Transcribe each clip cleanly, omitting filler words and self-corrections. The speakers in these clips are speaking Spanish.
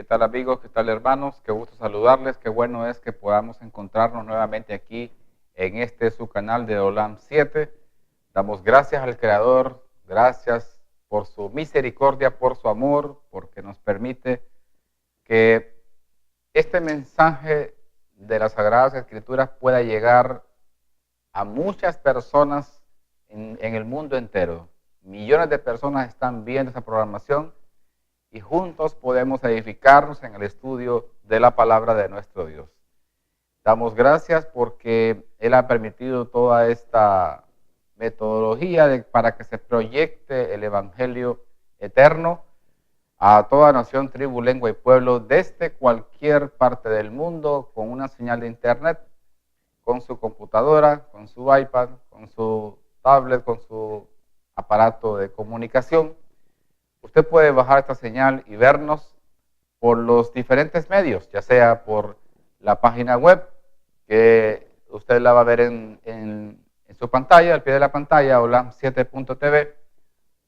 ¿Qué tal amigos? ¿Qué tal hermanos? Qué gusto saludarles. Qué bueno es que podamos encontrarnos nuevamente aquí en su canal de Olam 7. Damos gracias al Creador, gracias por su misericordia, por su amor, porque nos permite que este mensaje de las Sagradas Escrituras pueda llegar a muchas personas en el mundo entero. Millones de personas están viendo esta programación y juntos podemos edificarnos en el estudio de la palabra de nuestro Dios. Damos gracias porque Él ha permitido toda esta metodología para que se proyecte el Evangelio eterno a toda nación, tribu, lengua y pueblo desde cualquier parte del mundo con una señal de internet, con su computadora, con su iPad, con su tablet, con su aparato de comunicación. Usted puede bajar esta señal y vernos por los diferentes medios, ya sea por la página web, que usted la va a ver en su pantalla, al pie de la pantalla, olam7.tv,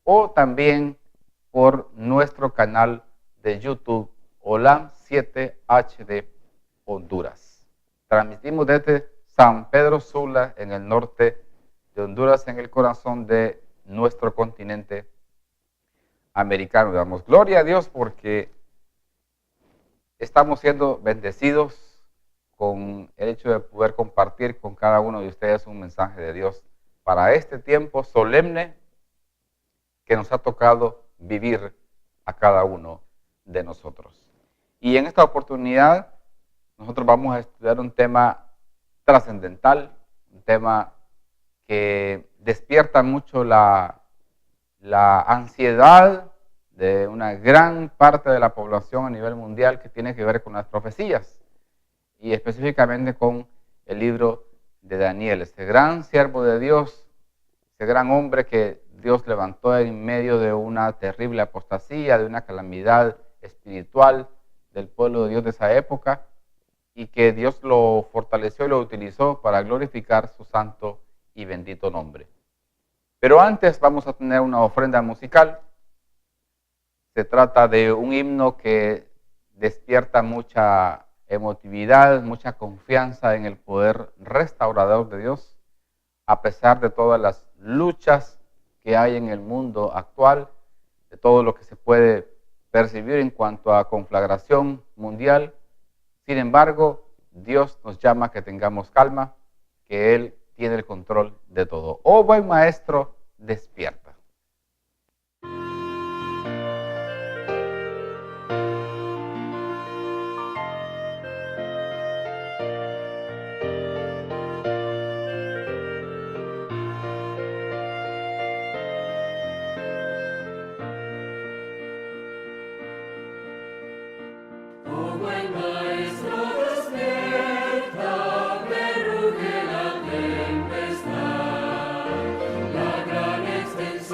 o también por nuestro canal de YouTube, Olam 7 HD Honduras. Transmitimos desde San Pedro Sula, en el norte de Honduras, en el corazón de nuestro continente americano. Damos gloria a Dios porque estamos siendo bendecidos con el hecho de poder compartir con cada uno de ustedes un mensaje de Dios para este tiempo solemne que nos ha tocado vivir a cada uno de nosotros. Y en esta oportunidad nosotros vamos a estudiar un tema trascendental, un tema que despierta mucho la ansiedad de una gran parte de la población a nivel mundial, que tiene que ver con las profecías y específicamente con el libro de Daniel, ese gran siervo de Dios, ese gran hombre que Dios levantó en medio de una terrible apostasía, de una calamidad espiritual del pueblo de Dios de esa época, y que Dios lo fortaleció y lo utilizó para glorificar su santo y bendito nombre. Pero antes vamos a tener una ofrenda musical. Se trata de un himno que despierta mucha emotividad, mucha confianza en el poder restaurador de Dios, a pesar de todas las luchas que hay en el mundo actual, de todo lo que se puede percibir en cuanto a conflagración mundial. Sin embargo, Dios nos llama a que tengamos calma, que Él tiene el control de todo. Oh buen maestro, despierta. La gran extensión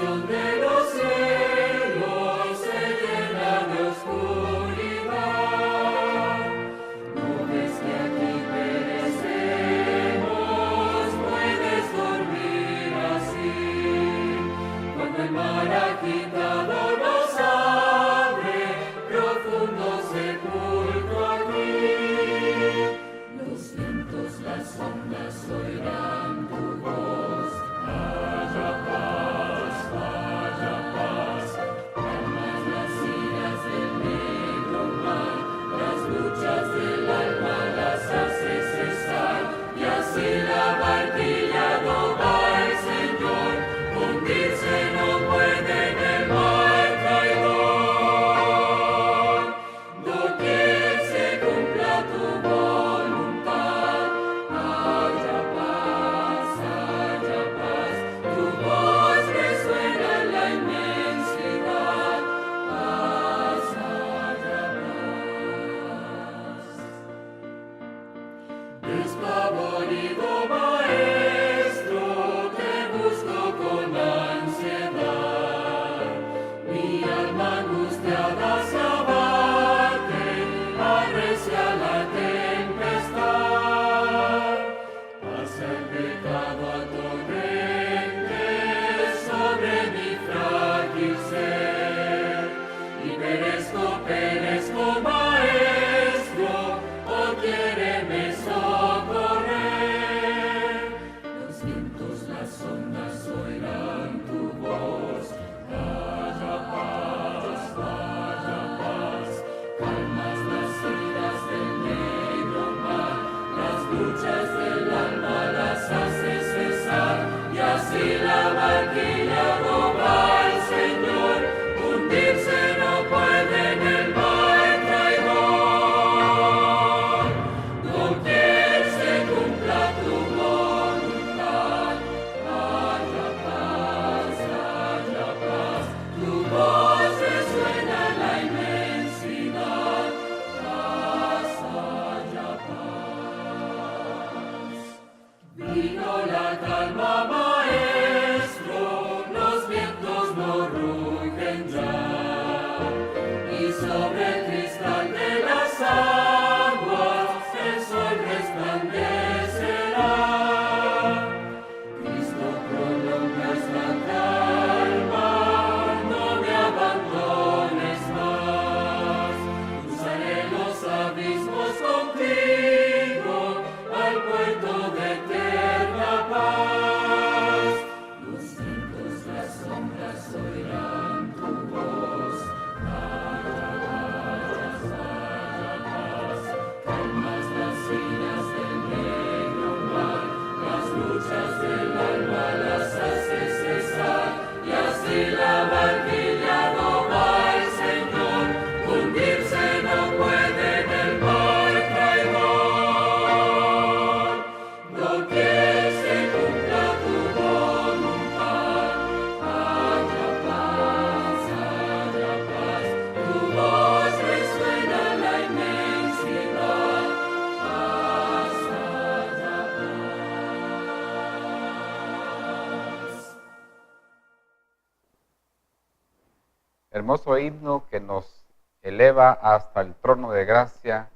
hermoso himno que nos eleva hasta el trono de gracia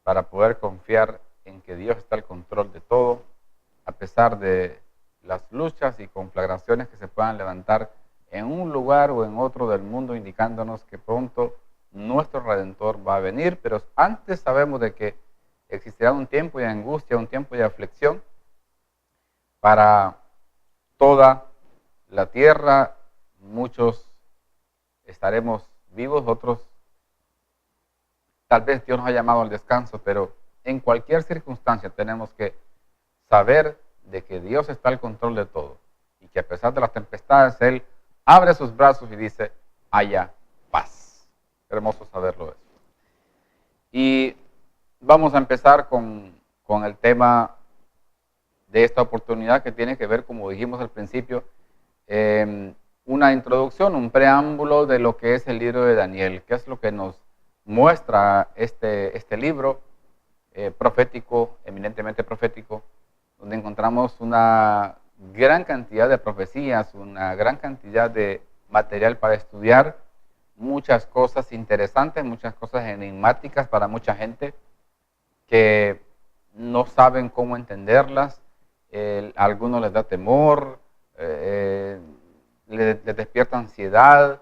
para poder confiar en que Dios está al control de todo, a pesar de las luchas y conflagraciones que se puedan levantar en un lugar o en otro del mundo, indicándonos que pronto nuestro Redentor va a venir, pero antes sabemos de que existirá un tiempo de angustia, un tiempo de aflicción para toda la tierra. Muchos estaremos vivos, otros tal vez Dios nos ha llamado al descanso, pero en cualquier circunstancia tenemos que saber de que Dios está al control de todo y que a pesar de las tempestades, Él abre sus brazos y dice, haya paz. Hermoso saberlo eso. Y vamos a empezar con el tema de esta oportunidad que tiene que ver, como dijimos al principio, una introducción, un preámbulo de lo que es el libro de Daniel, que es lo que nos muestra este libro profético, eminentemente profético, donde encontramos una gran cantidad de profecías, una gran cantidad de material para estudiar, muchas cosas interesantes, muchas cosas enigmáticas para mucha gente que no saben cómo entenderlas, a algunos les da temor, les despierta ansiedad,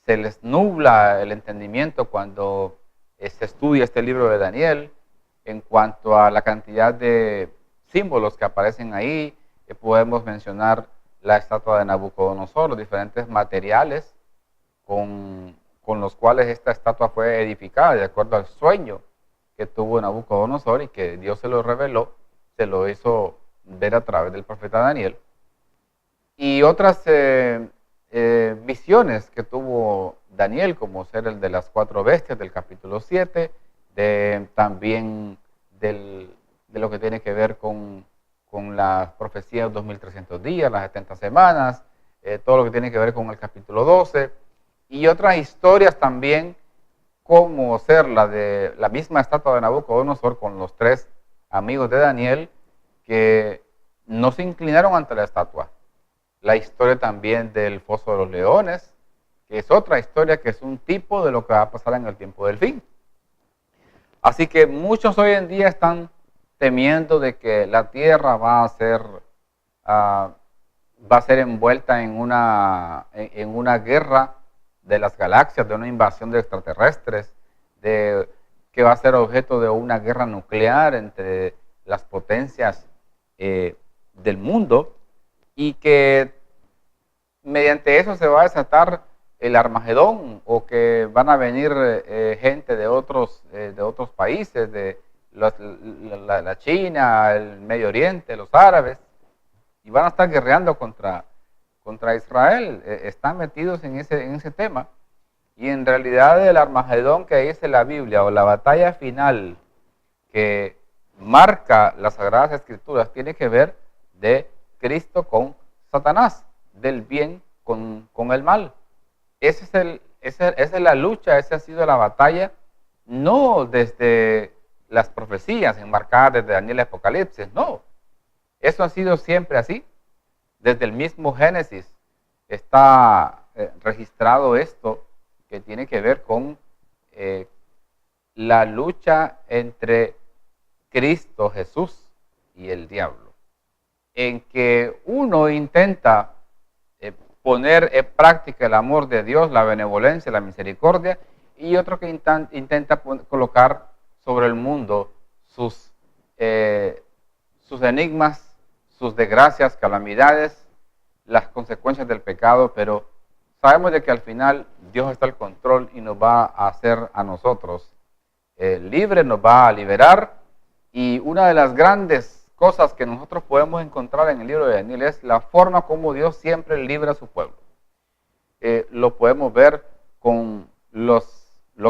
se les nubla el entendimiento cuando se estudia este libro de Daniel. En cuanto a la cantidad de símbolos que aparecen ahí, podemos mencionar la estatua de Nabucodonosor, los diferentes materiales con los cuales esta estatua fue edificada, de acuerdo al sueño que tuvo Nabucodonosor y que Dios se lo reveló, se lo hizo ver a través del profeta Daniel. Y otras visiones que tuvo Daniel, como ser el de las 4 bestias del capítulo 7, también de lo que tiene que ver con las profecías 2300 días, las 70 semanas, todo lo que tiene que ver con el capítulo 12, y otras historias también, como ser la de la misma estatua de Nabucodonosor con los 3 amigos de Daniel que no se inclinaron ante la estatua. La historia también del foso de los leones, que es otra historia que es un tipo de lo que va a pasar en el tiempo del fin. Así que muchos hoy en día están temiendo de que la Tierra va a ser envuelta en una guerra de las galaxias, de una invasión de extraterrestres, de que va a ser objeto de una guerra nuclear entre las potencias del mundo, y que mediante eso se va a desatar el Armagedón, o que van a venir gente de otros países, de la China, el Medio Oriente, los árabes, y van a estar guerreando contra Israel. Están metidos en ese tema, y en realidad el Armagedón que dice la Biblia, o la batalla final que marca las Sagradas Escrituras, tiene que ver de Cristo con Satanás, del bien con el mal. Esa es la lucha, esa ha sido la batalla, no desde las profecías enmarcadas desde Daniel y Apocalipsis, no. Eso ha sido siempre así. Desde el mismo Génesis está registrado esto, que tiene que ver con la lucha entre Cristo Jesús y el diablo, en que uno intenta poner en práctica el amor de Dios, la benevolencia, la misericordia, y otro que intenta colocar sobre el mundo sus enigmas, sus desgracias, calamidades, las consecuencias del pecado, pero sabemos de que al final Dios está al control y nos va a hacer a nosotros libres, nos va a liberar. Y una de las grandes cosas que nosotros podemos encontrar en el libro de Daniel es la forma como Dios siempre libra a su pueblo. Lo podemos ver con lo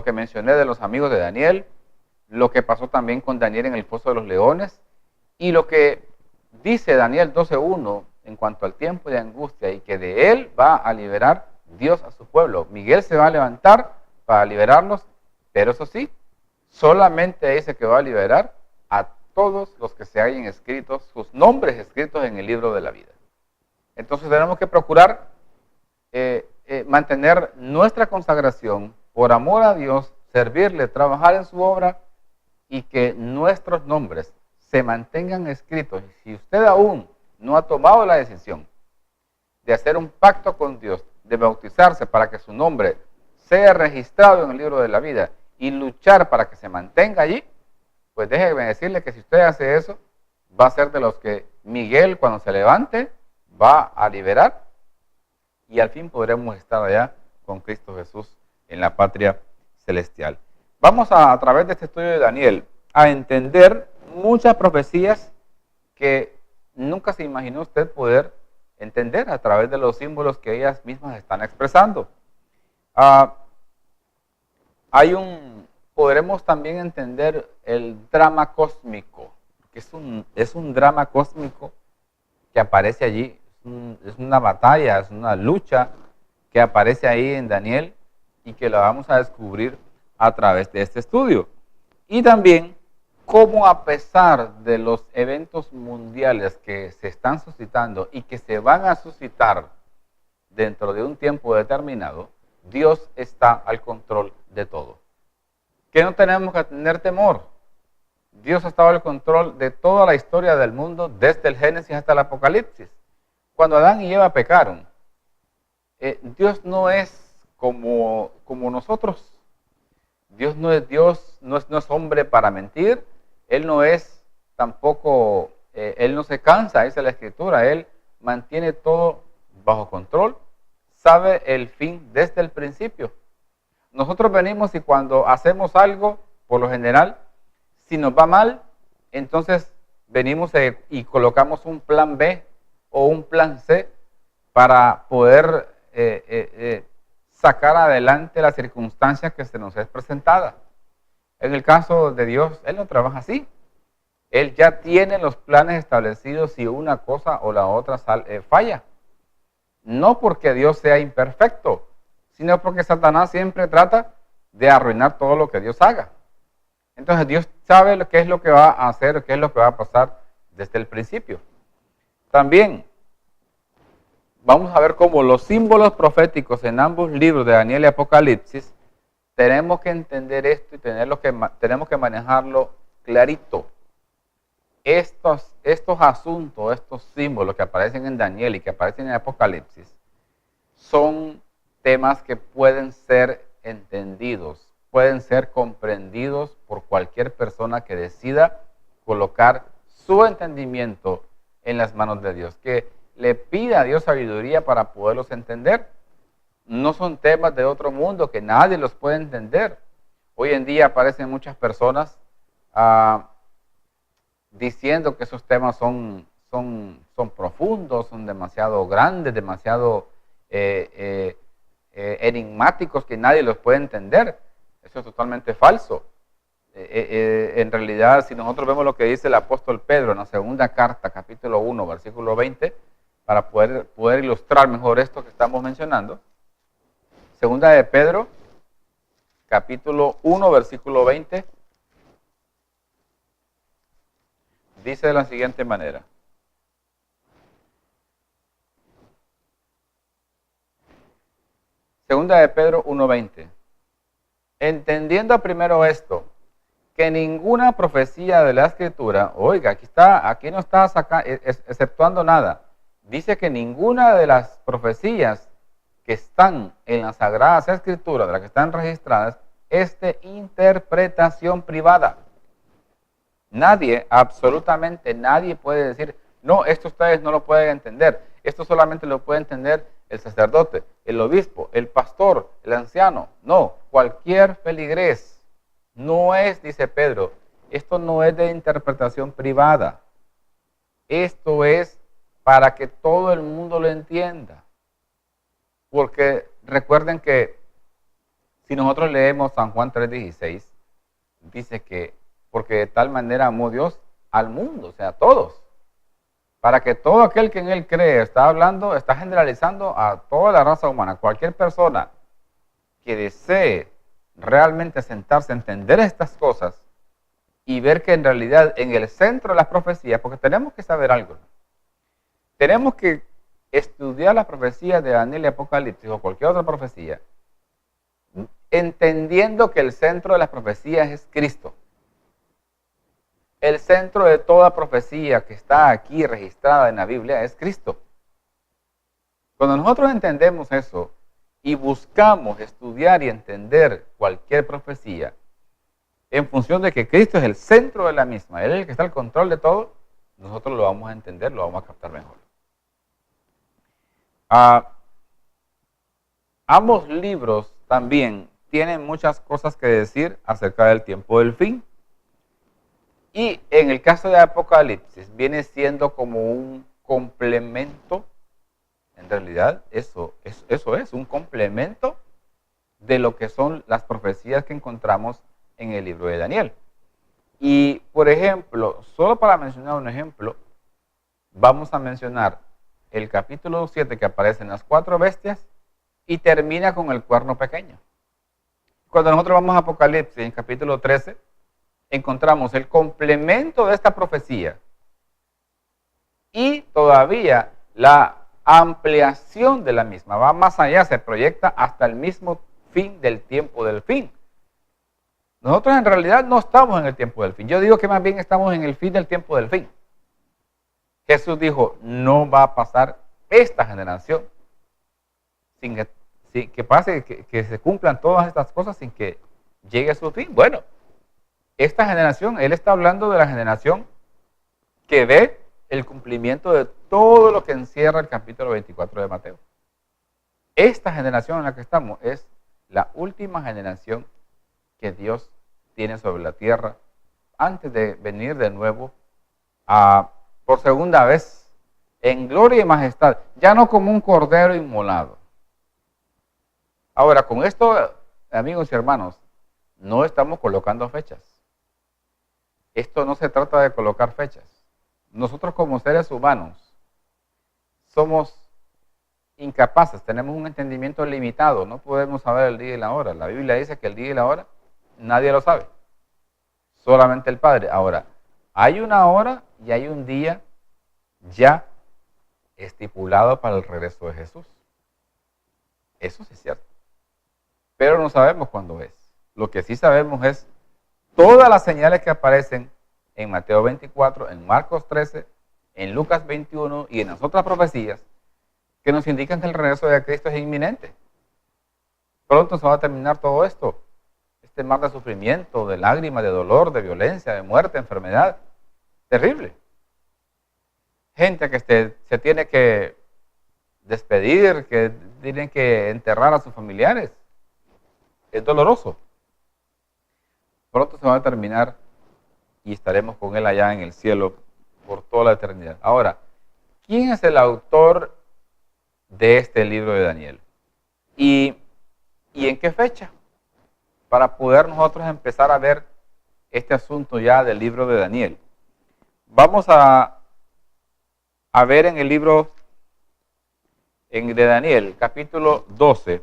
que mencioné de los amigos de Daniel, lo que pasó también con Daniel en el foso de los leones, y lo que dice Daniel 12:1 en cuanto al tiempo de angustia, y que de él va a liberar Dios a su pueblo. Miguel se va a levantar para liberarlos, pero eso sí, solamente dice que va a liberar a todos los que se hayan escritos, sus nombres escritos en el libro de la vida. Entonces tenemos que procurar mantener nuestra consagración por amor a Dios, servirle, trabajar en su obra y que nuestros nombres se mantengan escritos. Y si usted aún no ha tomado la decisión de hacer un pacto con Dios, de bautizarse para que su nombre sea registrado en el libro de la vida y luchar para que se mantenga allí, pues déjeme decirle que si usted hace eso, va a ser de los que Miguel, cuando se levante, va a liberar y al fin podremos estar allá con Cristo Jesús en la patria celestial. Vamos a través de este estudio de Daniel, a entender muchas profecías que nunca se imaginó usted poder entender a través de los símbolos que ellas mismas están expresando. Podremos también entender el drama cósmico, que es un drama cósmico que aparece allí, es una batalla, es una lucha que aparece ahí en Daniel y que la vamos a descubrir a través de este estudio. Y también cómo a pesar de los eventos mundiales que se están suscitando y que se van a suscitar dentro de un tiempo determinado, Dios está al control de todo. Que no tenemos que tener temor. Dios ha estado al control de toda la historia del mundo, desde el Génesis hasta el Apocalipsis. Cuando Adán y Eva pecaron, Dios no es como nosotros. Dios, no es hombre para mentir. Él no es tampoco, Él no se cansa, dice la Escritura. Él mantiene todo bajo control. Sabe el fin desde el principio. Nosotros venimos y cuando hacemos algo, por lo general, si nos va mal, entonces venimos y colocamos un plan B o un plan C para poder sacar adelante las circunstancias que se nos es presentada. En el caso de Dios, Él no trabaja así. Él ya tiene los planes establecidos si una cosa o la otra falla. No porque Dios sea imperfecto, sino porque Satanás siempre trata de arruinar todo lo que Dios haga. Entonces Dios sabe qué es lo que va a hacer, qué es lo que va a pasar desde el principio. También vamos a ver cómo los símbolos proféticos en ambos libros de Daniel y Apocalipsis, tenemos que entender esto y tenemos que manejarlo clarito. Estos asuntos, estos símbolos que aparecen en Daniel y que aparecen en Apocalipsis, son temas que pueden ser entendidos, pueden ser comprendidos por cualquier persona que decida colocar su entendimiento en las manos de Dios, que le pida a Dios sabiduría para poderlos entender. No son temas de otro mundo que nadie los puede entender. Hoy en día aparecen muchas personas diciendo que esos temas son profundos, son demasiado grandes, demasiado enigmáticos, que nadie los puede entender. Eso es totalmente falso. En realidad, si nosotros vemos lo que dice el apóstol Pedro en la segunda carta, capítulo 1, versículo 20, para poder ilustrar mejor esto que estamos mencionando. Segunda de Pedro, capítulo 1, versículo 20, dice de la siguiente manera. Segunda de Pedro 1:20. Entendiendo primero esto, que ninguna profecía de la Escritura, oiga, aquí no está exceptuando nada. Dice que ninguna de las profecías que están en las Sagradas Escrituras, de las que están registradas, es de interpretación privada. Nadie, absolutamente nadie puede decir, no, esto ustedes no lo pueden entender. Esto solamente lo puede entender el sacerdote, el obispo, el pastor, el anciano. No, cualquier feligrés. No es, dice Pedro, esto no es de interpretación privada. Esto es para que todo el mundo lo entienda. Porque recuerden que si nosotros leemos San Juan 3:16, dice que porque de tal manera amó Dios al mundo, o sea, a todos, para que todo aquel que en Él cree, está generalizando a toda la raza humana, cualquier persona que desee realmente sentarse a entender estas cosas y ver que en realidad en el centro de las profecías, porque tenemos que saber algo, tenemos que estudiar la profecía de Daniel y Apocalipsis o cualquier otra profecía, entendiendo que el centro de las profecías es Cristo. El centro de toda profecía que está aquí registrada en la Biblia es Cristo. Cuando nosotros entendemos eso y buscamos estudiar y entender cualquier profecía en función de que Cristo es el centro de la misma, Él es el que está al control de todo, nosotros lo vamos a entender, lo vamos a captar mejor. Ambos libros también tienen muchas cosas que decir acerca del tiempo del fin. Y en el caso de Apocalipsis viene siendo como un complemento. En realidad eso es un complemento de lo que son las profecías que encontramos en el libro de Daniel. Y por ejemplo, solo para mencionar un ejemplo, vamos a mencionar el capítulo 7 que aparecen las 4 bestias y termina con el cuerno pequeño. Cuando nosotros vamos a Apocalipsis en capítulo 13, encontramos el complemento de esta profecía y todavía la ampliación de la misma. Va más allá, se proyecta hasta el mismo fin del tiempo del fin. Nosotros en realidad no estamos en el tiempo del fin. Yo digo que más bien estamos en el fin del tiempo del fin. Jesús dijo, no va a pasar esta generación sin que pase, que se cumplan todas estas cosas sin que llegue a su fin. Bueno, esta generación, Él está hablando de la generación que ve el cumplimiento de todo lo que encierra el capítulo 24 de Mateo. Esta generación en la que estamos es la última generación que Dios tiene sobre la tierra antes de venir de nuevo por segunda vez en gloria y majestad, ya no como un cordero inmolado. Ahora, con esto, amigos y hermanos, no estamos colocando fechas. Esto no se trata de colocar fechas. Nosotros como seres humanos somos incapaces, tenemos un entendimiento limitado, no podemos saber el día y la hora. La Biblia dice que el día y la hora nadie lo sabe, solamente el Padre. Ahora, hay una hora y hay un día ya estipulado para el regreso de Jesús. Eso sí es cierto. Pero no sabemos cuándo es. Lo que sí sabemos es todas las señales que aparecen en Mateo 24, en Marcos 13, en Lucas 21 y en las otras profecías que nos indican que el regreso de Cristo es inminente. Pronto se va a terminar todo esto. Este mar de sufrimiento, de lágrimas, de dolor, de violencia, de muerte, enfermedad. Terrible. Gente que se tiene que despedir, que tienen que enterrar a sus familiares. Es doloroso. Pronto se va a terminar y estaremos con Él allá en el cielo por toda la eternidad. Ahora, ¿quién es el autor de este libro de Daniel? ¿Y en qué fecha? Para poder nosotros empezar a ver este asunto ya del libro de Daniel. Vamos a ver en el libro de Daniel, capítulo 12.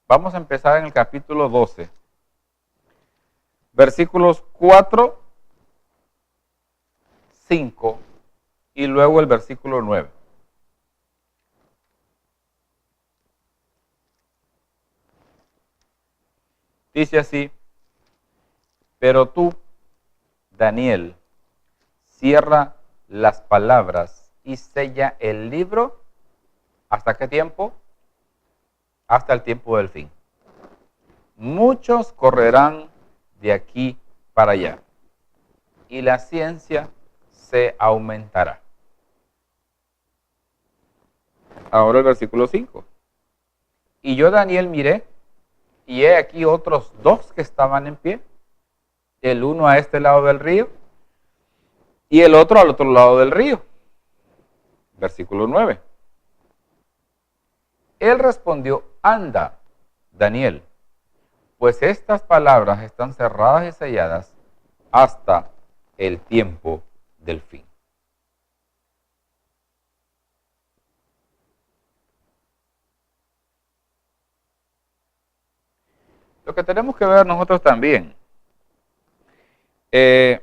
Vamos a empezar en el capítulo 12. Versículos 4, 5 y luego el versículo 9. Dice así, pero tú, Daniel, cierra las palabras y sella el libro. ¿Hasta qué tiempo? Hasta el tiempo del fin. Muchos correrán de aquí para allá y la ciencia se aumentará. Ahora el versículo 5. Y yo, Daniel, miré y he aquí otros 2 que estaban en pie, el uno a este lado del río y el otro al otro lado del río. Versículo 9. Él respondió, anda, Daniel, pues estas palabras están cerradas y selladas hasta el tiempo del fin. Lo que tenemos que ver nosotros también, que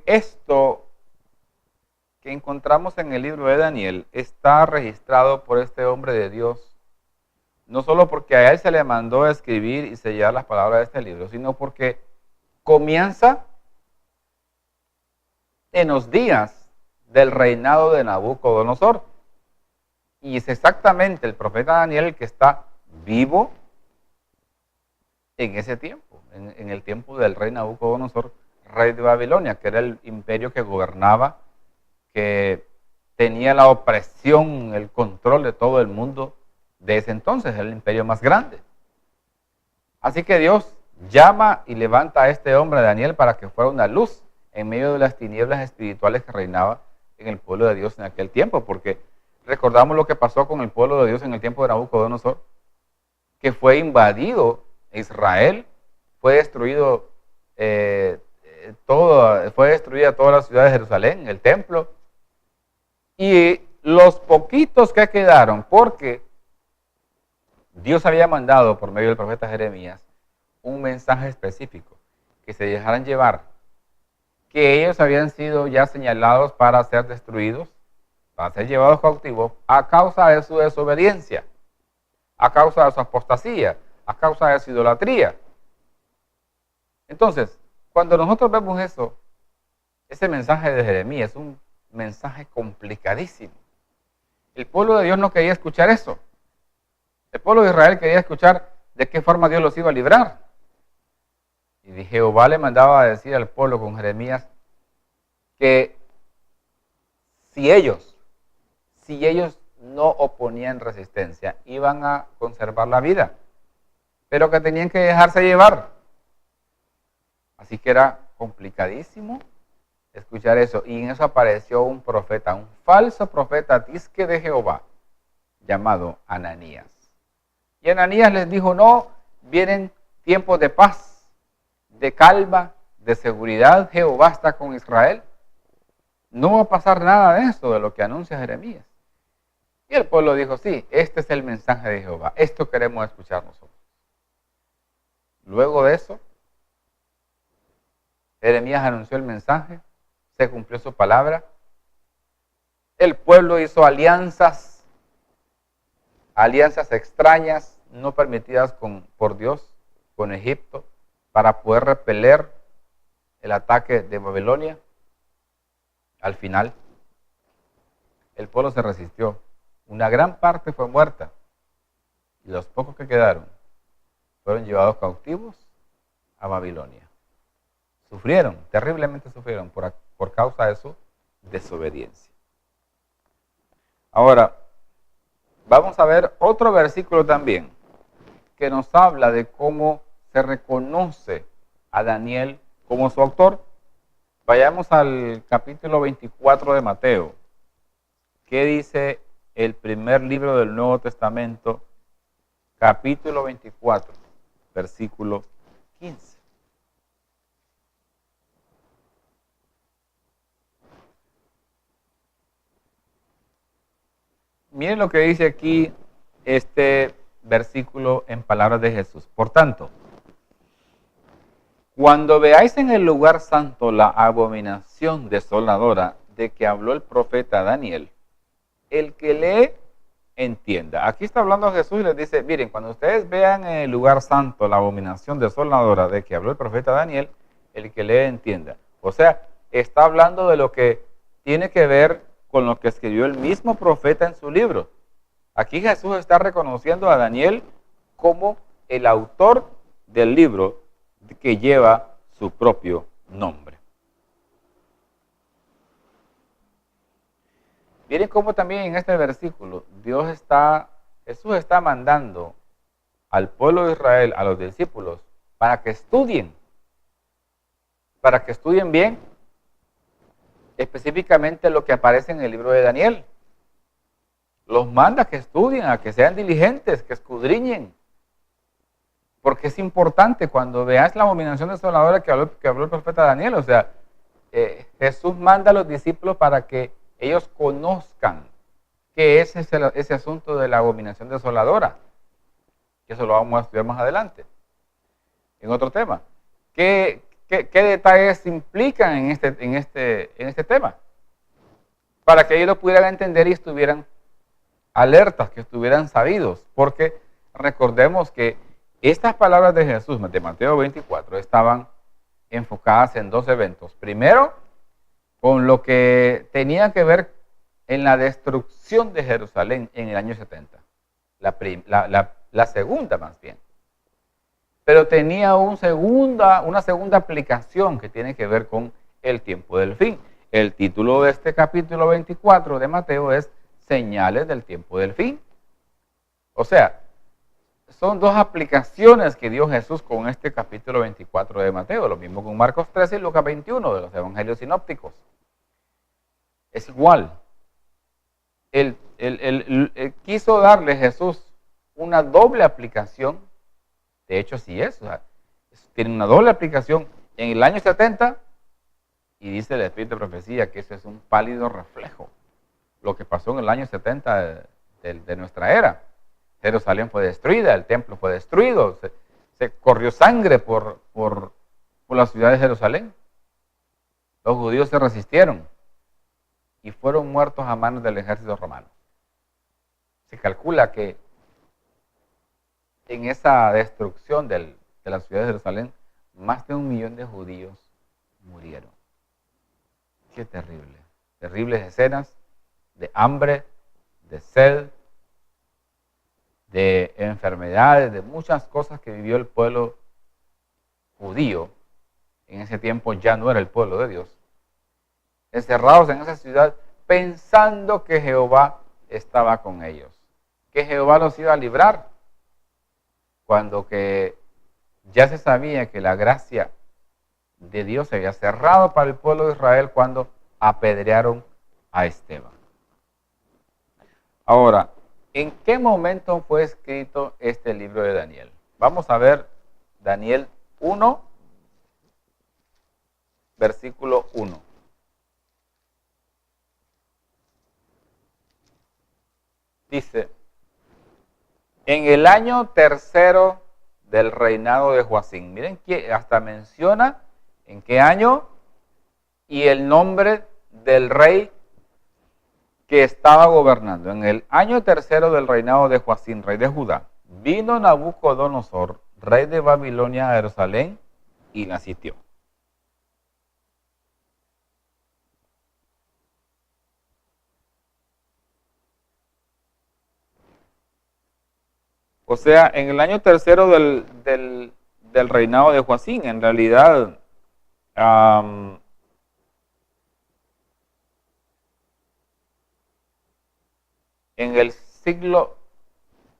esto que encontramos en el libro de Daniel está registrado por este hombre de Dios, no solo porque a él se le mandó a escribir y sellar las palabras de este libro, sino porque comienza en los días del reinado de Nabucodonosor. Y es exactamente el profeta Daniel el que está vivo en ese tiempo, en el tiempo del rey Nabucodonosor, rey de Babilonia, que era el imperio que gobernaba, que tenía la opresión, el control de todo el mundo de ese entonces, el imperio más grande. Así que Dios llama y levanta a este hombre, Daniel, para que fuera una luz en medio de las tinieblas espirituales que reinaba en el pueblo de Dios en aquel tiempo, porque recordamos lo que pasó con el pueblo de Dios en el tiempo de Nabucodonosor, que fue invadido Israel, fue destruido fue destruida toda la ciudad de Jerusalén, el templo, y los poquitos que quedaron, porque Dios había mandado por medio del profeta Jeremías un mensaje específico, que se dejaran llevar, que ellos habían sido ya señalados para ser destruidos, para ser llevados cautivos a causa de su desobediencia, a causa de su apostasía, a causa de su idolatría. Entonces, cuando nosotros vemos eso, ese mensaje de Jeremías es un mensaje complicadísimo. El pueblo de Dios no quería escuchar eso. El pueblo de Israel quería escuchar de qué forma Dios los iba a librar. Y Jehová le mandaba a decir al pueblo con Jeremías que si ellos no oponían resistencia, iban a conservar la vida, pero que tenían que dejarse llevar. Así que era complicadísimo escuchar eso. Y en eso apareció un profeta, un falso profeta, disque de Jehová, llamado Ananías. Y Ananías les dijo, no, vienen tiempos de paz, de calma, de seguridad. Jehová está con Israel. No va a pasar nada de eso, de lo que anuncia Jeremías. Y el pueblo dijo, sí, este es el mensaje de Jehová. Esto queremos escuchar nosotros. Luego de eso, Jeremías anunció el mensaje, se cumplió su palabra. El pueblo hizo alianzas extrañas, no permitidas por Dios, con Egipto, para poder repeler el ataque de Babilonia. Al final, el pueblo se resistió. Una gran parte fue muerta y los pocos que quedaron fueron llevados cautivos a Babilonia. Sufrieron, terriblemente sufrieron por causa de su desobediencia. Ahora, vamos a ver otro versículo también que nos habla de cómo se reconoce a Daniel como su autor. Vayamos al capítulo 24 de Mateo. ¿Qué dice el primer libro del Nuevo Testamento? Capítulo 24, versículo 15. Miren lo que dice aquí este versículo en palabras de Jesús. Por tanto, cuando veáis en el lugar santo la abominación desoladora de que habló el profeta Daniel, el que lee, entienda. Aquí está hablando Jesús y les dice, miren, cuando ustedes vean en el lugar santo la abominación desoladora de que habló el profeta Daniel, el que lee, entienda. O sea, está hablando de lo que tiene que ver con lo que escribió el mismo profeta en su libro. Aquí Jesús está reconociendo a Daniel como el autor del libro que lleva su propio nombre. Miren cómo también en este versículo Jesús está mandando al pueblo de Israel, a los discípulos, para que estudien bien específicamente lo que aparece en el libro de Daniel. Los manda a que estudien, a que sean diligentes, que escudriñen. Porque es importante cuando veas la abominación desoladora que habló el profeta Daniel. O sea, Jesús manda a los discípulos para que ellos conozcan qué es ese asunto de la abominación desoladora. Que eso lo vamos a estudiar más adelante, en otro tema. ¿Qué detalles implican en este tema? para que ellos lo pudieran entender y estuvieran alertas, que estuvieran sabidos, porque recordemos que estas palabras de Jesús de Mateo 24 estaban enfocadas en dos eventos. Primero, con lo que tenía que ver en la destrucción de Jerusalén en el año 70, la segunda más bien. Pero tenía una segunda aplicación que tiene que ver con el tiempo del fin. El título de este capítulo 24 de Mateo es Señales del tiempo del fin. O sea, son dos aplicaciones que dio Jesús con este capítulo 24 de Mateo, lo mismo con Marcos 13 y Lucas 21 de los evangelios sinópticos. Es igual. Él quiso darle Jesús una doble aplicación. De hecho, así es. O sea, tiene una doble aplicación en el año 70 y dice el Espíritu de Profecía que ese es un pálido reflejo. Lo que pasó en el año 70 de nuestra era. Jerusalén fue destruida, el templo fue destruido, se corrió sangre por la ciudad de Jerusalén. Los judíos se resistieron y fueron muertos a manos del ejército romano. Se calcula que en esa destrucción de la ciudad de Jerusalén, más de 1 millón de judíos murieron. Qué terrible. Terribles escenas de hambre, de sed, de enfermedades, de muchas cosas que vivió el pueblo judío. En ese tiempo ya no era el pueblo de Dios. Encerrados en esa ciudad pensando que Jehová estaba con ellos, que Jehová los iba a librar, cuando que ya se sabía que la gracia de Dios se había cerrado para el pueblo de Israel cuando apedrearon a Esteban. Ahora, ¿en qué momento fue escrito este libro de Daniel? Vamos a ver Daniel 1, versículo 1. Dice, en el año tercero del reinado de Joacim. Miren que hasta menciona en qué año y el nombre del rey que estaba gobernando. En el año tercero del reinado de Joacim, rey de Judá, vino Nabucodonosor, rey de Babilonia, a Jerusalén y la sitió. O sea, en el año tercero del reinado de Joacim, en realidad, en el siglo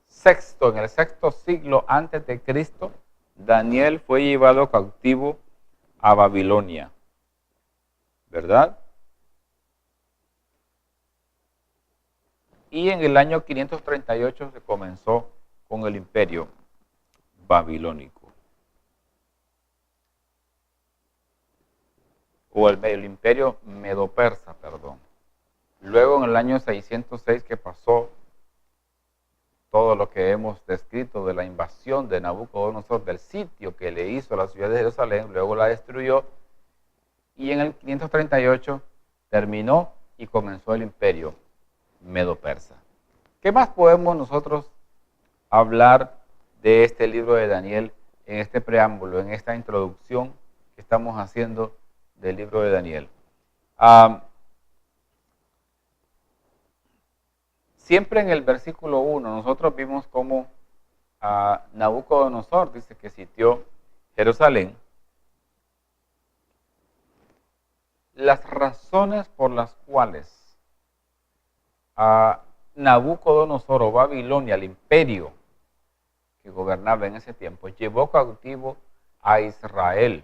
sexto, en el sexto siglo antes de Cristo, Daniel fue llevado cautivo a Babilonia, ¿verdad? Y en el año 538 se comenzó con el imperio babilónico. O el imperio medo-persa, perdón. Luego en el año 606 que pasó todo lo que hemos descrito de la invasión de Nabucodonosor, del sitio que le hizo a la ciudad de Jerusalén, luego la destruyó y en el 538 terminó y comenzó el imperio medo-persa. ¿Qué más podemos nosotros hablar de este libro de Daniel en este preámbulo, en esta introducción que estamos haciendo del libro de Daniel? Siempre en el versículo 1 nosotros vimos cómo Nabucodonosor dice que sitió Jerusalén. Las razones por las cuales Nabucodonosor o Babilonia, el imperio que gobernaba en ese tiempo, llevó cautivo a Israel.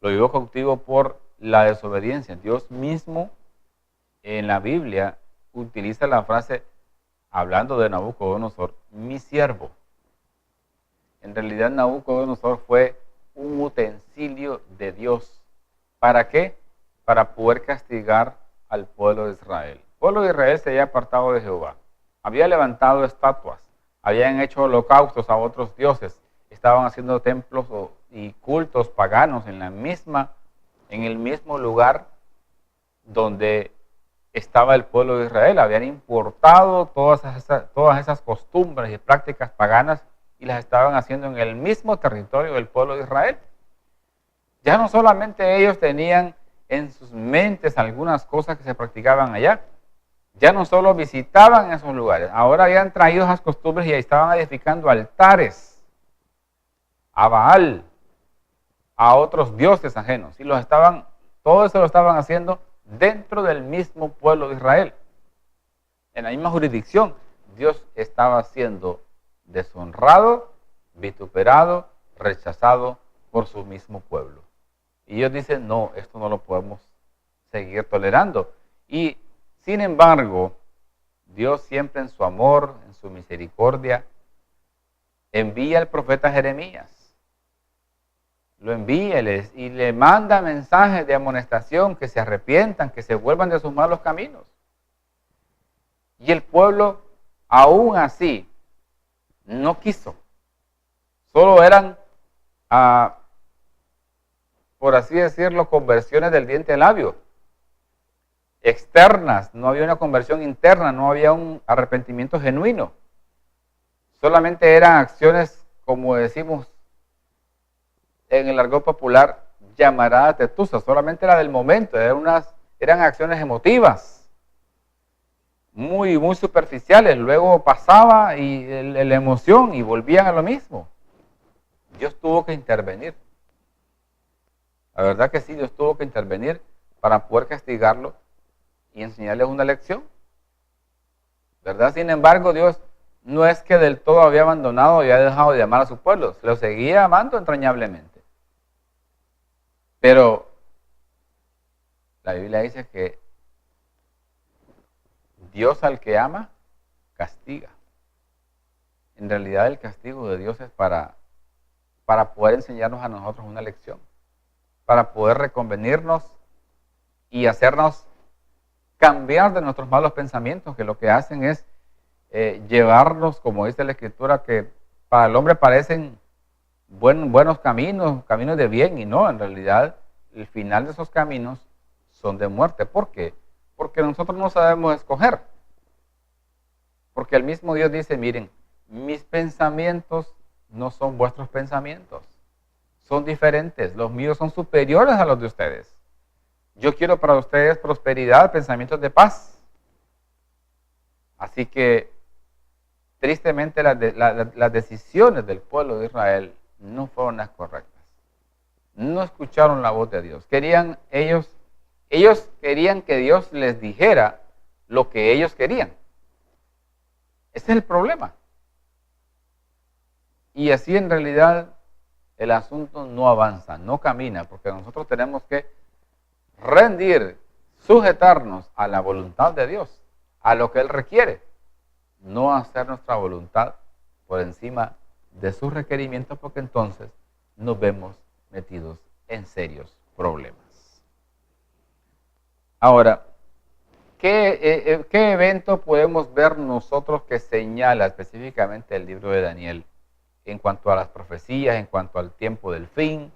Lo llevó cautivo por la desobediencia. Dios mismo en la Biblia utiliza la frase, hablando de Nabucodonosor, mi siervo. En realidad Nabucodonosor fue un utensilio de Dios. ¿Para qué? Para poder castigar al pueblo de Israel. El pueblo de Israel se había apartado de Jehová. Había levantado estatuas. Habían hecho holocaustos a otros dioses. Estaban haciendo templos y cultos paganos en el mismo lugar donde estaba el pueblo de Israel. Habían importado todas esas costumbres y prácticas paganas y las estaban haciendo en el mismo territorio del pueblo de Israel. Ya no solamente ellos tenían en sus mentes algunas cosas que se practicaban allá, ya no solo visitaban esos lugares, ahora habían traído esas costumbres y estaban edificando altares a Baal, a otros dioses ajenos, y todo eso lo estaban haciendo dentro del mismo pueblo de Israel, en la misma jurisdicción. Dios estaba siendo deshonrado, vituperado, rechazado por su mismo pueblo. Y ellos dicen, no, esto no lo podemos seguir tolerando. Y sin embargo, Dios siempre en su amor, en su misericordia, envía al profeta Jeremías. Lo envía y le manda mensajes de amonestación, que se arrepientan, que se vuelvan de sus malos caminos. Y el pueblo, aún así, no quiso. Solo eran, por así decirlo, conversiones del diente al labio, externas. No había una conversión interna, no había un arrepentimiento genuino. Solamente eran acciones, como decimos en el argot popular, llamaradas tetuzas. Solamente era del momento, eran acciones emotivas, muy superficiales. Luego pasaba y la emoción y volvían a lo mismo. Dios tuvo que intervenir. La verdad que sí, Dios tuvo que intervenir para poder castigarlo y enseñarles una lección, ¿verdad? Sin embargo, Dios no es que del todo había abandonado y había dejado de amar a su pueblo, se lo seguía amando entrañablemente. Pero la Biblia dice que Dios al que ama, castiga. En realidad el castigo de Dios es para poder enseñarnos a nosotros una lección, para poder reconvenirnos y hacernos cambiar de nuestros malos pensamientos, que lo que hacen es llevarnos, como dice la Escritura, que para el hombre parecen buenos caminos de bien, y no, en realidad el final de esos caminos son de muerte. ¿Por qué? Porque nosotros no sabemos escoger. Porque el mismo Dios dice, miren, mis pensamientos no son vuestros pensamientos, son diferentes, los míos son superiores a los de ustedes. Yo quiero para ustedes prosperidad, pensamientos de paz. Así que, tristemente, las decisiones del pueblo de Israel no fueron las correctas. No escucharon la voz de Dios. Ellos querían que Dios les dijera lo que ellos querían. Ese es el problema. Y así en realidad el asunto no avanza, no camina, porque nosotros tenemos que rendir, sujetarnos a la voluntad de Dios, a lo que Él requiere, no hacer nuestra voluntad por encima de sus requerimientos, porque entonces nos vemos metidos en serios problemas. Ahora, ¿qué evento podemos ver nosotros que señala específicamente el libro de Daniel en cuanto a las profecías, en cuanto al tiempo del fin?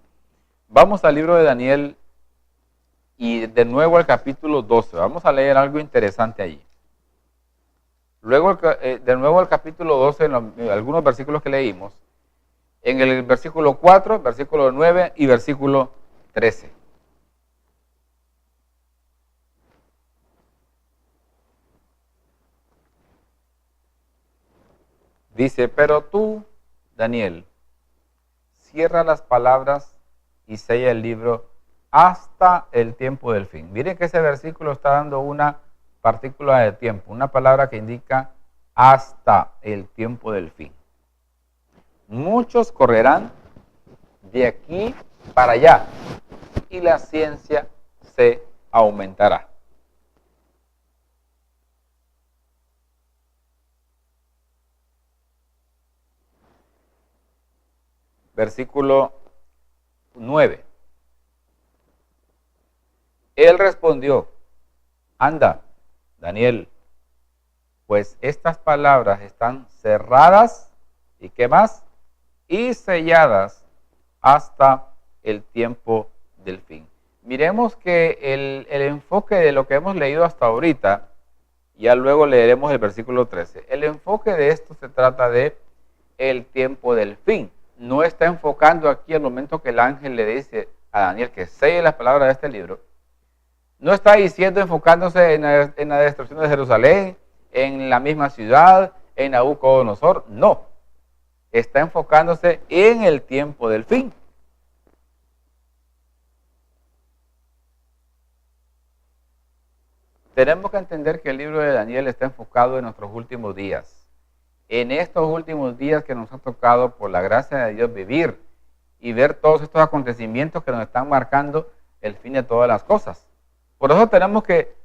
Vamos al libro de Daniel y de nuevo al capítulo 12. Vamos a leer algo interesante allí. Luego, de nuevo al capítulo 12, en algunos versículos que leímos, en el versículo 4, versículo 9 y versículo 13. Dice, pero tú, Daniel, cierra las palabras y sella el libro hasta el tiempo del fin. Miren que ese versículo está dando una partícula de tiempo, una palabra que indica hasta el tiempo del fin. Muchos correrán de aquí para allá y la ciencia se aumentará. Versículo 9. Él respondió, anda, Daniel, pues estas palabras están cerradas, ¿y qué más? Y selladas hasta el tiempo del fin. Miremos que el enfoque de lo que hemos leído hasta ahorita, ya luego leeremos el versículo 13. El enfoque de esto se trata de el tiempo del fin. No está enfocando aquí el momento que el ángel le dice a Daniel que selle las palabras de este libro. No está diciendo, enfocándose en la destrucción de Jerusalén, en la misma ciudad, en Nabucodonosor. No. Está enfocándose en el tiempo del fin. Tenemos que entender que el libro de Daniel está enfocado en nuestros últimos días. En estos últimos días que nos ha tocado, por la gracia de Dios, vivir y ver todos estos acontecimientos que nos están marcando el fin de todas las cosas. Por eso tenemos que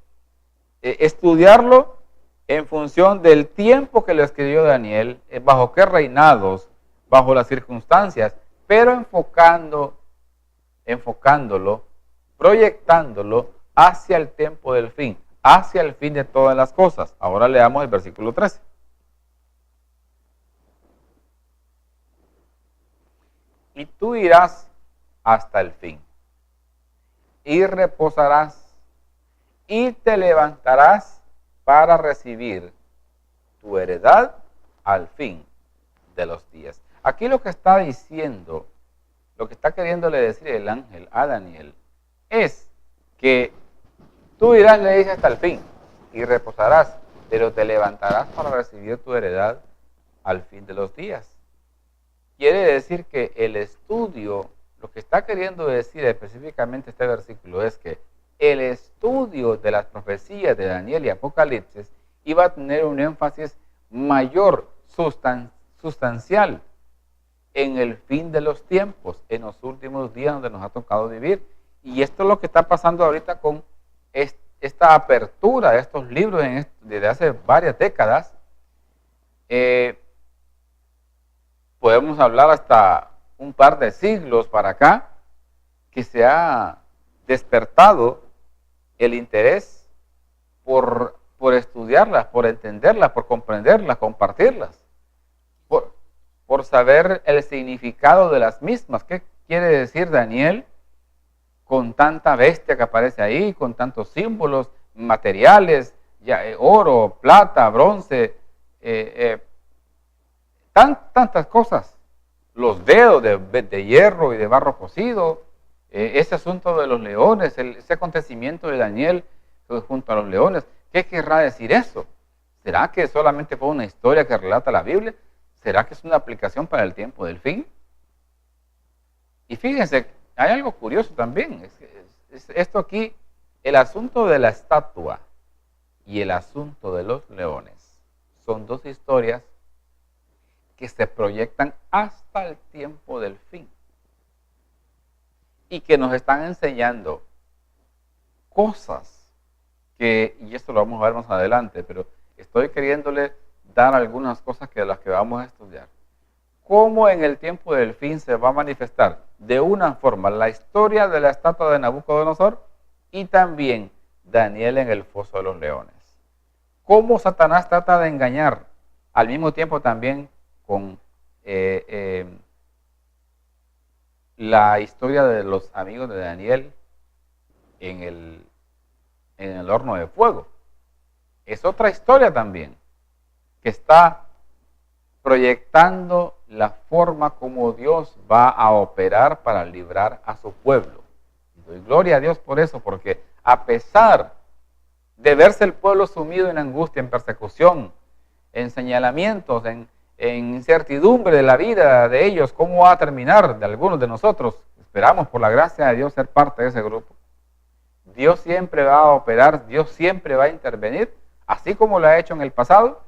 estudiarlo en función del tiempo que lo escribió Daniel, bajo qué reinados, bajo las circunstancias, pero enfocándolo, proyectándolo hacia el tiempo del fin, hacia el fin de todas las cosas. Ahora leamos el versículo 13. Y tú irás hasta el fin, y reposarás, y te levantarás para recibir tu heredad al fin de los días. Aquí lo que está diciendo, lo que está queriéndole decir el ángel a Daniel, es que tú irás, le dice, hasta el fin, y reposarás, pero te levantarás para recibir tu heredad al fin de los días. Quiere decir que el estudio, lo que está queriendo decir específicamente este versículo es que el estudio de las profecías de Daniel y Apocalipsis iba a tener un énfasis mayor, sustancial, en el fin de los tiempos, en los últimos días donde nos ha tocado vivir. Y esto es lo que está pasando ahorita con esta apertura de estos libros desde hace varias décadas. Podemos hablar hasta un par de siglos para acá, que se ha despertado el interés por estudiarlas, por entenderlas, por comprenderlas, compartirlas, por saber el significado de las mismas. ¿Qué quiere decir Daniel con tanta bestia que aparece ahí, con tantos símbolos materiales, oro, plata, bronce, tantas cosas, los dedos de hierro y de barro cocido, ese asunto de los leones, ese acontecimiento de Daniel junto a los leones? ¿Qué querrá decir eso? ¿Será que solamente fue una historia que relata la Biblia? ¿Será que es una aplicación para el tiempo del fin? Y fíjense, hay algo curioso también. Esto aquí, el asunto de la estatua y el asunto de los leones, son dos historias que se proyectan hasta el tiempo del fin y que nos están enseñando cosas y esto lo vamos a ver más adelante, pero estoy queriéndole dar algunas cosas de las que vamos a estudiar. ¿Cómo en el tiempo del fin se va a manifestar de una forma la historia de la estatua de Nabucodonosor y también Daniel en el foso de los leones? ¿Cómo Satanás trata de engañar al mismo tiempo también con la historia de los amigos de Daniel en el horno de fuego? Es otra historia también que está proyectando la forma como Dios va a operar para librar a su pueblo. Y doy gloria a Dios por eso, porque a pesar de verse el pueblo sumido en angustia, en persecución, en señalamientos, en incertidumbre de la vida de ellos, cómo va a terminar de algunos de nosotros, esperamos por la gracia de Dios ser parte de ese grupo. Dios siempre va a operar, Dios siempre va a intervenir, así como lo ha hecho en el pasado,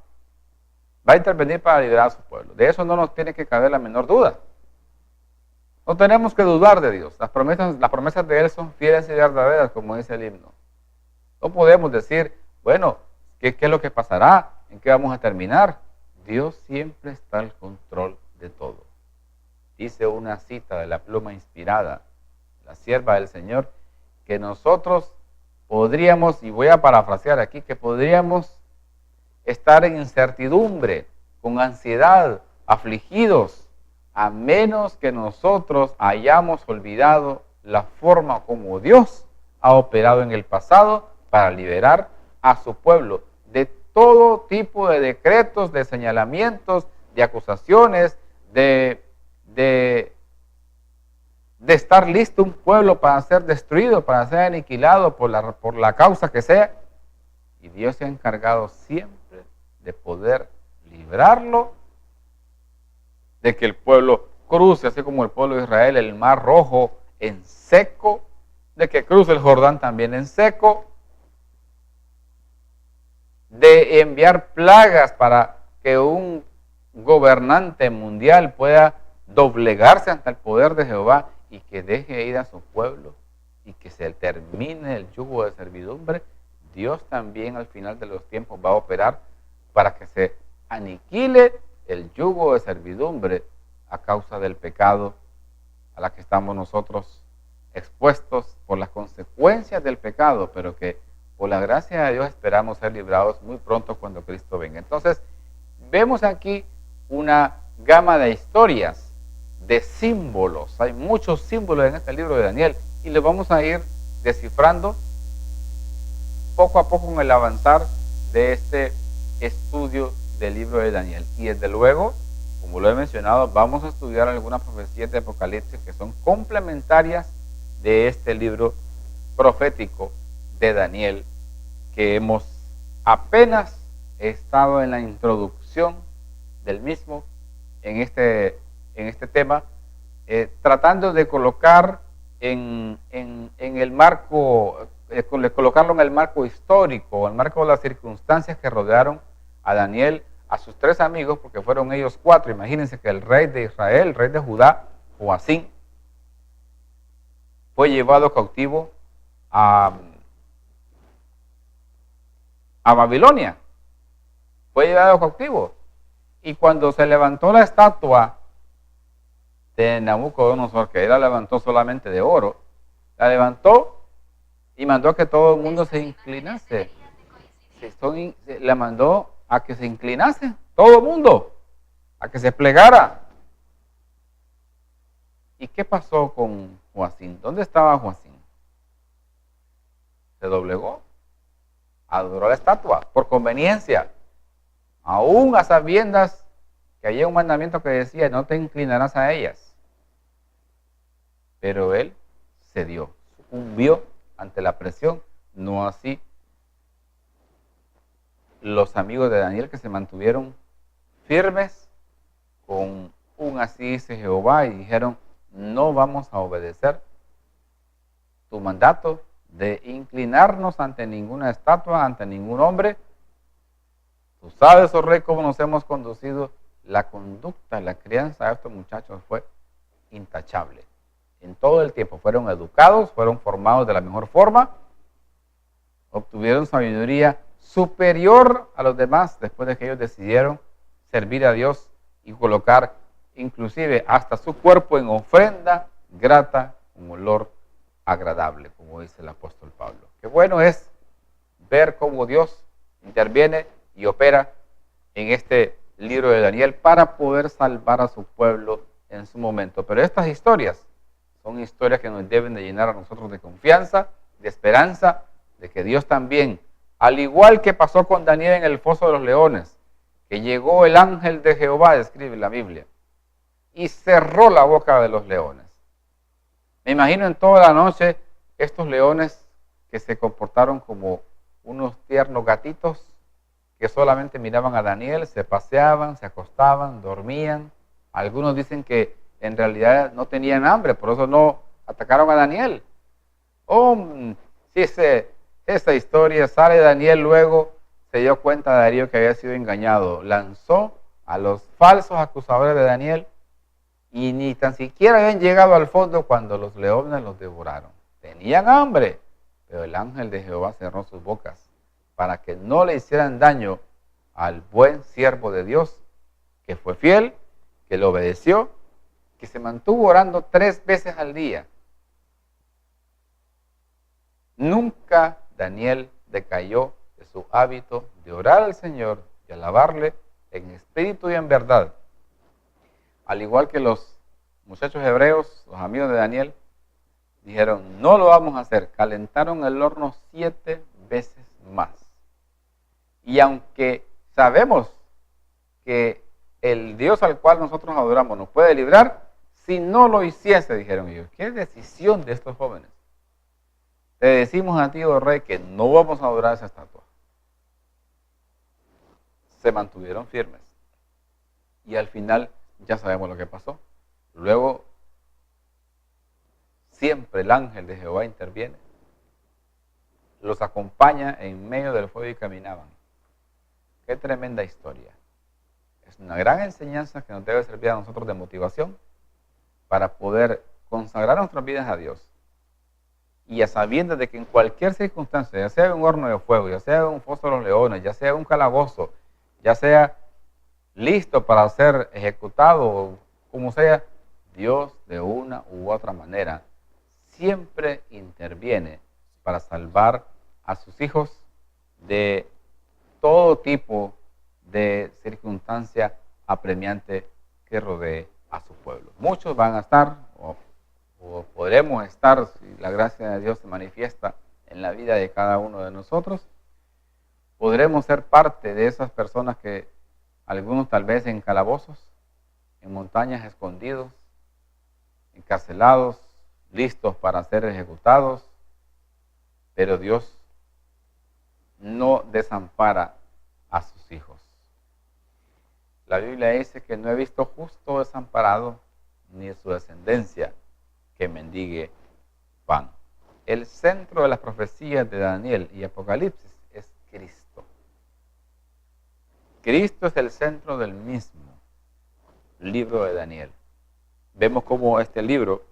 va a intervenir para liberar a su pueblo. De eso no nos tiene que caber la menor duda. No tenemos que dudar de Dios. Las promesas de Él son fieles y verdaderas, como dice el himno. No podemos decir, bueno, ¿qué es lo que pasará? ¿En qué vamos a terminar? Dios siempre está al control de todo. Dice una cita de la pluma inspirada, la sierva del Señor, que nosotros podríamos, y voy a parafrasear aquí, que podríamos estar en incertidumbre, con ansiedad, afligidos, a menos que nosotros hayamos olvidado la forma como Dios ha operado en el pasado para liberar a su pueblo de todo tipo de decretos, de señalamientos, de acusaciones, de estar listo un pueblo para ser destruido, para ser aniquilado por la causa que sea. Y Dios se ha encargado siempre de poder librarlo, de que el pueblo cruce, así como el pueblo de Israel, el Mar Rojo en seco, de que cruce el Jordán también en seco, de enviar plagas para que un gobernante mundial pueda doblegarse ante el poder de Jehová y que deje ir a su pueblo y que se termine el yugo de servidumbre. Dios también al final de los tiempos va a operar para que se aniquile el yugo de servidumbre a causa del pecado a la que estamos nosotros expuestos por las consecuencias del pecado, pero que por la gracia de Dios esperamos ser librados muy pronto cuando Cristo venga. Entonces, vemos aquí una gama de historias, de símbolos. Hay muchos símbolos en este libro de Daniel y los vamos a ir descifrando poco a poco en el avanzar de este estudio del libro de Daniel. Y desde luego, como lo he mencionado, vamos a estudiar algunas profecías de Apocalipsis que son complementarias de este libro profético de Daniel, que hemos apenas estado en la introducción del mismo en este tema, tratando de colocar en el marco, colocarlo en el marco histórico, en el marco de las circunstancias que rodearon a Daniel, a sus tres amigos, porque fueron ellos cuatro. Imagínense que el rey de Israel, el rey de Judá, Joacim, fue llevado cautivo a Babilonia. Fue llevado cautivo. Y cuando se levantó la estatua de Nabucodonosor, que él la levantó solamente de oro, la levantó y mandó a que todo el mundo se inclinase. La mandó a que se inclinase, todo el mundo, a que se plegara. ¿Y qué pasó con Joacim? ¿Dónde estaba Joacim? Se doblegó, adoró la estatua por conveniencia, aún a sabiendas que había un mandamiento que decía no te inclinarás a ellas. Pero él cedió, sucumbió ante la presión, no así los amigos de Daniel, que se mantuvieron firmes con un así dice Jehová y dijeron no vamos a obedecer tu mandato de inclinarnos ante ninguna estatua, ante ningún hombre. Tú sabes, oh rey, cómo nos hemos conducido. La conducta, la crianza de estos muchachos fue intachable. En todo el tiempo fueron educados, fueron formados de la mejor forma, obtuvieron sabiduría superior a los demás después de que ellos decidieron servir a Dios y colocar inclusive hasta su cuerpo en ofrenda grata, un olor agradable, como dice el apóstol Pablo. Qué bueno es ver cómo Dios interviene y opera en este libro de Daniel para poder salvar a su pueblo en su momento. Pero estas historias son historias que nos deben de llenar a nosotros de confianza, de esperanza, de que Dios también, al igual que pasó con Daniel en el foso de los leones, que llegó el ángel de Jehová, describe la Biblia, y cerró la boca de los leones. Me imagino en toda la noche estos leones que se comportaron como unos tiernos gatitos que solamente miraban a Daniel, se paseaban, se acostaban, dormían. Algunos dicen que en realidad no tenían hambre, por eso no atacaron a Daniel. Si esa historia sale, Daniel luego se dio cuenta de Darío que había sido engañado, lanzó a los falsos acusadores de Daniel y ni tan siquiera habían llegado al fondo cuando los leones los devoraron. Tenían hambre, pero el ángel de Jehová cerró sus bocas para que no le hicieran daño al buen siervo de Dios, que fue fiel, que le obedeció, que se mantuvo orando 3 veces al día. Nunca Daniel decayó de su hábito de orar al Señor y alabarle en espíritu y en verdad. Al igual que los muchachos hebreos, los amigos de Daniel, dijeron, no lo vamos a hacer. Calentaron el horno 7 veces más. Y aunque sabemos que el Dios al cual nosotros adoramos nos puede librar, si no lo hiciese, dijeron ellos. ¿Qué decisión de estos jóvenes? Te decimos a ti, oh rey, que no vamos a adorar esa estatua. Se mantuvieron firmes. Y al final ya sabemos lo que pasó. Luego, siempre el ángel de Jehová interviene. Los acompaña en medio del fuego y caminaban. Qué tremenda historia. Es una gran enseñanza que nos debe servir a nosotros de motivación para poder consagrar nuestras vidas a Dios. Y a sabiendas de que en cualquier circunstancia, ya sea un horno de fuego, ya sea un foso de los leones, ya sea un calabozo, ya sea listo para ser ejecutado, como sea, Dios de una u otra manera siempre interviene para salvar a sus hijos de todo tipo de circunstancia apremiante que rodee a su pueblo. Muchos van a estar, o podremos estar, si la gracia de Dios se manifiesta en la vida de cada uno de nosotros, podremos ser parte de esas personas que algunos tal vez en calabozos, en montañas escondidos, encarcelados, listos para ser ejecutados, pero Dios no desampara a sus hijos. La Biblia dice que no he visto justo desamparado ni su descendencia que mendigue pan. El centro de las profecías de Daniel y Apocalipsis es Cristo. Cristo es el centro del mismo libro de Daniel. Vemos cómo este libro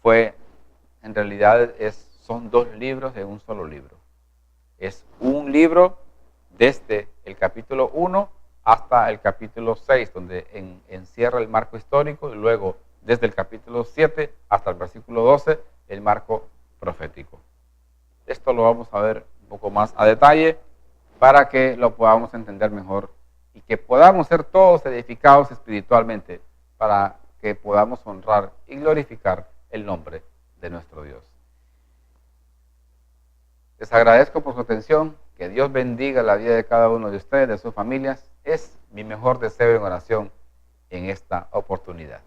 en realidad son 2 libros de un solo libro. Es un libro desde el capítulo 1 hasta el capítulo 6, donde encierra el marco histórico, y luego desde el capítulo 7 hasta el versículo 12, el marco profético. Esto lo vamos a ver un poco más a detalle para que lo podamos entender mejor y que podamos ser todos edificados espiritualmente para que podamos honrar y glorificar el nombre de nuestro Dios. Les agradezco por su atención. Que Dios bendiga la vida de cada uno de ustedes, de sus familias. Es mi mejor deseo en oración en esta oportunidad.